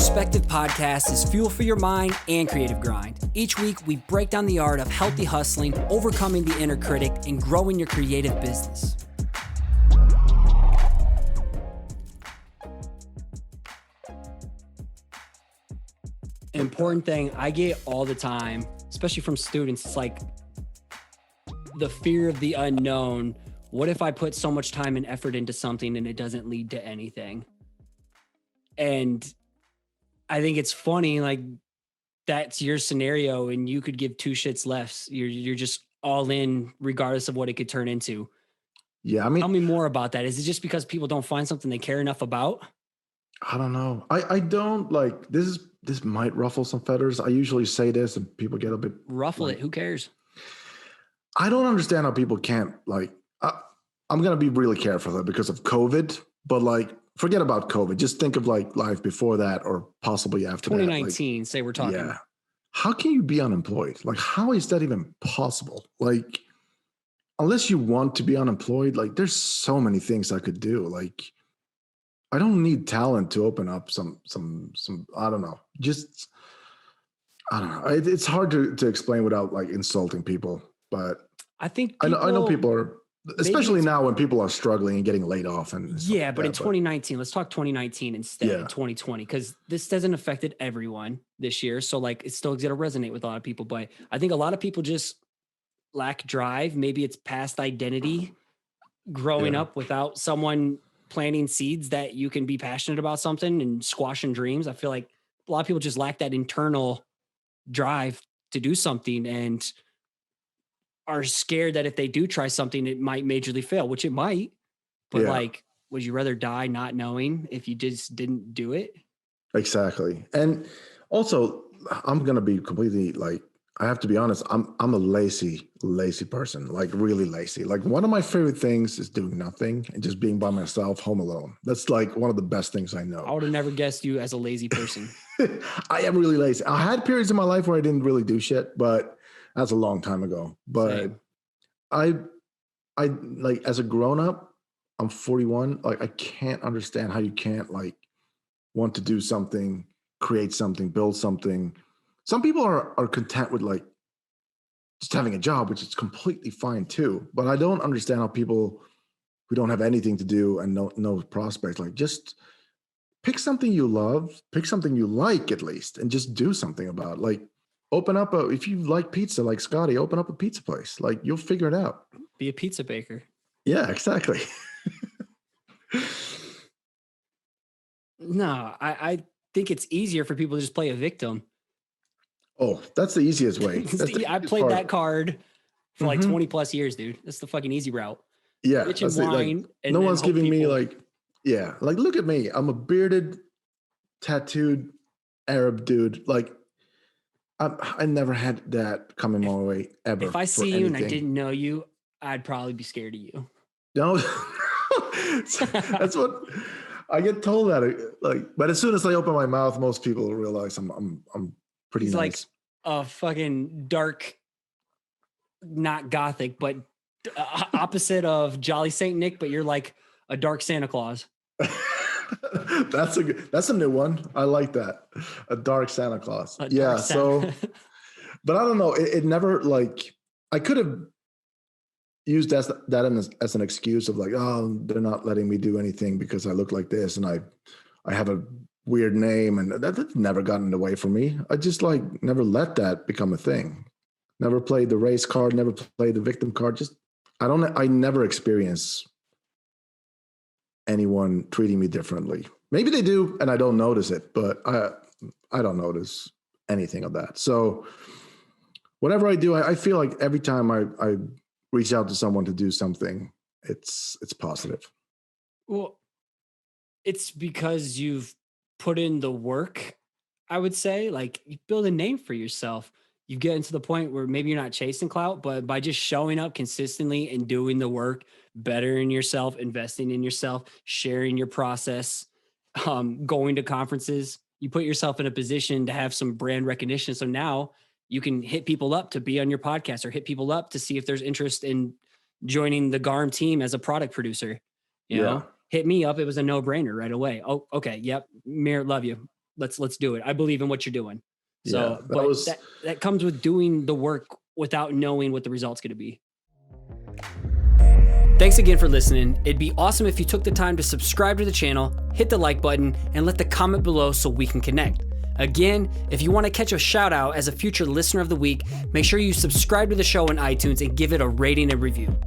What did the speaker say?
Perspective Podcast is fuel for your mind and creative grind. Each week, we break down the art of healthy hustling, overcoming the inner critic, and growing your creative business. An important thing I get all the time, especially from students, it's like the fear of the unknown. What if I put so much time and effort into something and it doesn't lead to anything? And I think it's funny, like that's your scenario and you could give two shits less. You're just all in regardless of what it could turn into. Yeah, I mean, tell me more about that. Is it just because people don't find something they care enough about? I don't know. I don't like this might ruffle some feathers. I usually say this and people get a bit ruffle it. Who cares? I don't understand how people can't I'm going to be really careful because of COVID, but like, forget about COVID. Just think of like life before that or possibly after 2019, that. Say we're talking. Yeah. How can you be unemployed? Like, how is that even possible? Like, unless you want to be unemployed, like there's so many things I could do. Like, I don't need talent to open up some, I don't know. Just, I don't know. It's hard to explain without like insulting people, but I think I know people are, especially now when people are struggling and getting laid off. And yeah, but in 2019, let's talk 2019 instead of 2020, because this hasn't affected everyone this year. So like it's still going to resonate with a lot of people. But I think a lot of people just lack drive. Maybe it's past identity, growing up without someone planting seeds that you can be passionate about something and squashing dreams. I feel like a lot of people just lack that internal drive to do something and are scared that if they do try something, it might majorly fail, which it might, but like, would you rather die not knowing if you just didn't do it? Exactly. And also I'm going to be completely like, I have to be honest. I'm a lazy person, like really lazy. Like one of my favorite things is doing nothing and just being by myself home alone. That's like one of the best things I know. I would have never guessed you as a lazy person. I am really lazy. I had periods in my life where I didn't really do shit, but that's a long time ago. But same. I like as a grown up, I'm 41. Like I can't understand how you can't like want to do something, create something, build something. Some people are content with like just having a job, which is completely fine too. But I don't understand how people who don't have anything to do and no prospects, like just pick something you love, pick something you like at least, and just do something about it. Like open up if you like pizza, like Scotty, open up a pizza place. Like you'll figure it out. Be a pizza baker. Yeah, exactly. No, I think it's easier for people to just play a victim. Oh, that's the easiest way. I played that card for like 20 plus years, dude. That's the fucking easy route. Yeah. That's wine, like, no one's giving me like, like, look at me. I'm a bearded, tattooed Arab dude. Like, I never had that coming my way ever. If I see you and I didn't know you, I'd probably be scared of you. No, that's what I get told that. Like, but as soon as I open my mouth, most people realize I'm pretty nice. Like a fucking dark, not gothic, but opposite of Jolly Saint Nick, but you're like a dark Santa Claus. That's a new one. I like that. A dark Santa Claus. So, but I don't know. It never like, I could have used that as an excuse of like, oh, they're not letting me do anything because I look like this and I have a weird name, and that's never gotten away from me. I just like never let that become a thing. Never played the race card, never played the victim card. Just I never experience anyone treating me differently. Maybe they do and I don't notice it, but I don't notice anything of that. So whatever I do, I feel like every time I reach out to someone to do something, it's positive. Well, it's because you've put in the work, I would say. Like you build a name for yourself. You get into the point where maybe you're not chasing clout, but by just showing up consistently and doing the work, bettering yourself, investing in yourself, sharing your process, going to conferences, you put yourself in a position to have some brand recognition. So now you can hit people up to be on your podcast or hit people up to see if there's interest in joining the G.A.R.M team as a product producer. You know, hit me up. It was a no-brainer right away. Oh, okay. Yep. Emir, love you. let's do it. I believe in what you're doing. So, Yeah, but that comes with doing the work without knowing what the result's going to be. Thanks again for listening. It'd be awesome if you took the time to subscribe to the channel, hit the like button, and let the comment below so we can connect. Again, if you want to catch a shout out as a future listener of the week, make sure you subscribe to the show on iTunes and give it a rating and review.